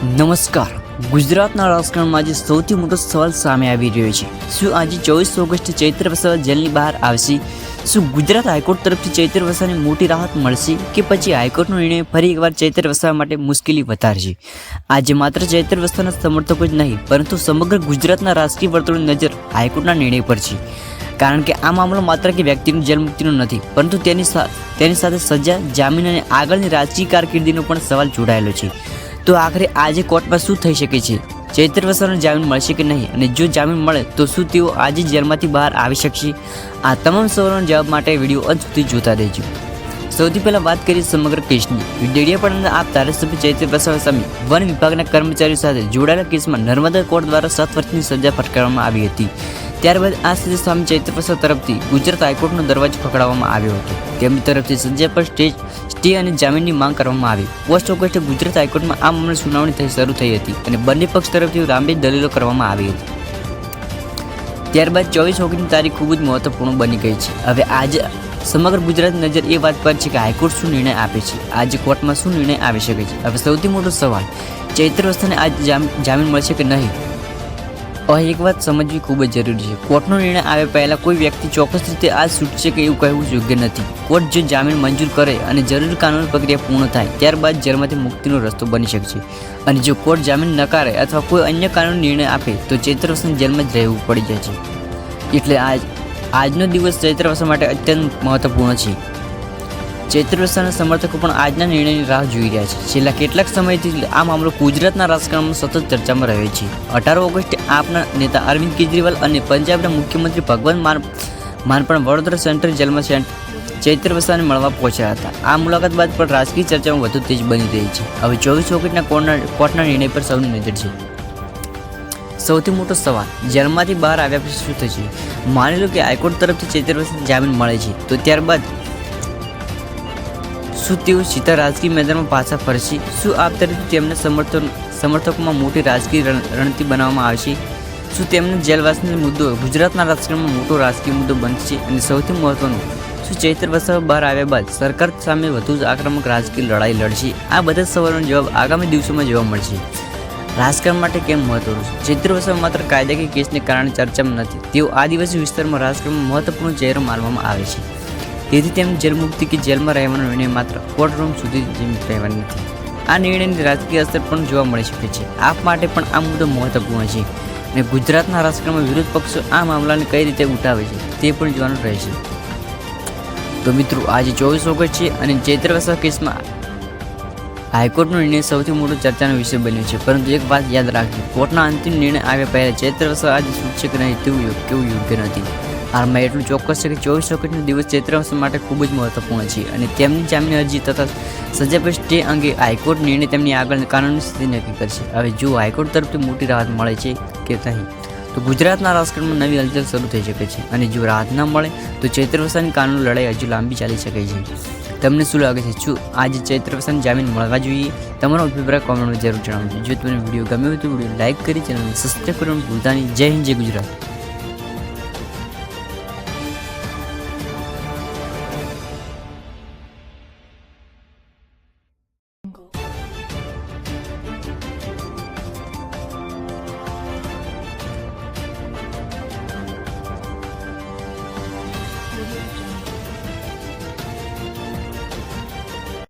નમસ્કાર. ગુજરાતના રાજકારણમાં આજે સૌથી મોટો સવાલ સામે આવી રહ્યો છે. શું આજે 24 ઓગસ્ટે ચૈત્ર વસાવા જેલની બહાર આવશે? શું ગુજરાત હાઈકોર્ટ તરફથી ચૈત્ર વસાવાને મોટી રાહત મળશે કે પછી હાઈકોર્ટનો નિર્ણય ફરી એકવાર ચૈત્ર વસાવા માટે મુશ્કેલી વધારશે? આજે માત્ર ચૈત્ર વસાવાના સમર્થકો જ નહીં પરંતુ સમગ્ર ગુજરાતના રાજકીય વર્તુળની નજર હાઈકોર્ટના નિર્ણય પર છે. કારણ કે આ મામલો માત્ર કે વ્યક્તિની જેલ મુક્તિનો નથી પરંતુ તેની સાથે સજા, જામીન અને આગળની રાજકીય કારકિર્દીનો પણ સવાલ જોડાયેલો છે. તો આખરે આજે કોર્ટમાં શું થઈ શકે છે? ચૈત્ર વસાવાને જામીન મળશે કે નહીં? અને જો જામીન મળે તો શું તેઓ આજે જેલમાંથી બહાર આવી શકશે? આ તમામ સવાલોના જવાબ માટે વિડીયો અંત સુધી જોતા રહેજો. સૌથી પહેલાં વાત કરીએ સમગ્ર કેસની. ડેડિયાપાડાના આપ ધારાસભ્ય ચૈત્ર વસાવા સામે વન વિભાગના કર્મચારીઓ સાથે જોડાયેલા કેસમાં નર્મદા કોર્ટ દ્વારા 7 વર્ષની સજા ફટકારવામાં આવી હતી. ત્યારબાદ આ સજા સામે ચૈત્ર વસાવા તરફથી ગુજરાત હાઈકોર્ટનો દરવાજો ખખડાવવામાં આવ્યો હતો. તેમની તરફથી સજા પર સ્ટે અને જામીનની માંગ કરવામાં આવી. પોસ્ટ ઓગસ્ટે ગુજરાત હાઈકોર્ટમાં આ મામલે સુનાવણી શરૂ થઈ હતી અને બંને પક્ષ તરફથી લાંબી દલીલો કરવામાં આવી હતી. ત્યારબાદ 24 ઓગસ્ટની તારીખ ખૂબ જ મહત્વપૂર્ણ બની ગઈ છે. હવે આજે સમગ્ર ગુજરાતની નજર એ વાત પર છે કે હાઈકોર્ટ શું નિર્ણય આપે છે, આજે કોર્ટમાં શું નિર્ણય આવી શકે છે. હવે સૌથી મોટો સવાલ, ચૈત્ર વસાવાને આજે જામીન મળશે કે નહીં? અહીં એક વાત સમજવી ખૂબ જ જરૂરી છે. કોર્ટનો નિર્ણય આવે પહેલાં કોઈ વ્યક્તિ ચોક્કસ રીતે આ છૂટશે કે એવું કહેવું યોગ્ય નથી. કોર્ટ જો જામીન મંજૂર કરે અને જરૂરી કાનૂની પ્રક્રિયા પૂર્ણ થાય ત્યારબાદ જેલમાંથી મુક્તિનો રસ્તો બની શકશે. અને જો કોર્ટ જામીન નકારે અથવા કોઈ અન્ય કાનૂની નિર્ણય આપે તો ચૈત્ર વસાવાને જેલમાં જ રહેવું પડી જાય છે. એટલે આજનો દિવસ ચૈત્ર વસાવા માટે અત્યંત મહત્વપૂર્ણ છે. ચૈત્ર વસાવાના સમર્થકો પણ આજના નિર્ણયની રાહ જોઈ રહ્યા છે. છેલ્લા કેટલાક સમયથી આ મામલો ગુજરાતના રાજકારણમાં સતત ચર્ચામાં રહ્યો છે. 18 ઓગસ્ટે આપના નેતા અરવિંદ કેજરીવાલ અને પંજાબના મુખ્યમંત્રી ભગવંત માન પણ વડોદરા સેન્ટ્રલ જેલમાં ચૈત્ર વસાવાને મળવા પહોંચ્યા હતા. આ મુલાકાત બાદ પણ રાજકીય ચર્ચામાં વધુ તેજ બની રહી છે. હવે 24 ઓગસ્ટના કોર્ટના નિર્ણય પર સૌની નજર છે. સૌથી મોટો સવાલ, જેલમાંથી બહાર આવ્યા પછી શું થશે? માની લો કે હાઈકોર્ટ તરફથી ચૈત્ર વસાવાને જામીન મળે છે તો ત્યારબાદ શું તેઓ સીધા રાજકીય મેદાનમાં પાછા ફરશે? શું આ તરફથી તેમના સમર્થકોમાં મોટી રાજકીય રણનીતિ બનાવવામાં આવશે? શું તેમના જેલવાસનો મુદ્દો ગુજરાતના રાજકારણમાં મોટો રાજકીય મુદ્દો બનશે? અને સૌથી મહત્વનું, શું ચૈત્ર વસાવા બહાર આવ્યા બાદ સરકાર સામે વધુ આક્રમક રાજકીય લડાઈ લડશે? આ બધા સવાલોનો જવાબ આગામી દિવસોમાં જોવા મળશે. રાજકારણ માટે કેમ મહત્વનું છે? ચૈત્ર વસાવા માત્ર કાયદાકીય કેસને કારણે ચર્ચામાં નથી, તેઓ આદિવાસી વિસ્તારમાં રાજકારણમાં મહત્વપૂર્ણ ચહેરો માનવામાં આવે છે. તેથી તેમને જેલ મુક્તિ કે જેલમાં રહેવાનો નિર્ણય માત્ર કોર્ટ રૂમ સુધી જીમિત રહેવાની નથી. આ નિર્ણયની રાજકીય અસર પણ જોવા મળી શકે છે. આપ માટે પણ આ મુદ્દો મહત્વપૂર્ણ છે અને ગુજરાતના રાજકારણમાં વિરોધ પક્ષો આ મામલાને કઈ રીતે ઉઠાવે છે તે પણ જોવાનું રહેશે. તો મિત્રો, આજે 24 ઓગસ્ટ છે અને ચૈત્ર વસાવા કેસમાં હાઈકોર્ટનો નિર્ણય સૌથી મોટો ચર્ચાનો વિષય બન્યો છે. પરંતુ એક વાત યાદ રાખજો, કોર્ટના અંતિમ નિર્ણય આવ્યા પહેલાં ચૈત્ર વસાવા આજે છૂટશે કે નહીં તેવું કેવું યોગ્ય નથી. હાલમાં એટલું ચોક્કસ છે કે 24 ઓગસ્ટનો દિવસ ચૈત્ર વસાવા માટે ખૂબ જ મહત્વપૂર્ણ છે અને તેમની જામીન અરજી તથા સજા પર સ્ટે અંગે હાઈકોર્ટ નિર્ણય તેમની આગળની કાનૂની સ્થિતિ નક્કી કરશે. હવે જો હાઈકોર્ટ તરફથી મોટી રાહત મળે છે કે નહીં તો ગુજરાતના રાજકારણમાં નવી હલચલ શરૂ થઈ શકે છે. અને જો રાહત ન મળે તો ચૈત્ર વસાવાની કાનૂની લડાઈ હજુ લાંબી ચાલી શકે છે. તમને શું લાગે છે? શું આજે ચૈત્ર વસાવાને જામીન મળવા જોઈએ? તમારો અભિપ્રાય કોમેન્ટમાં જરૂર જણાવજો. જો તમને વિડીયો ગમ્યો હોય તો વિડીયો લાઇક કરી ચેનલને સબસ્ક્રાઈબ કરવાનું ભૂલતા નહીં. જય હિન્દ, જય ગુજરાત.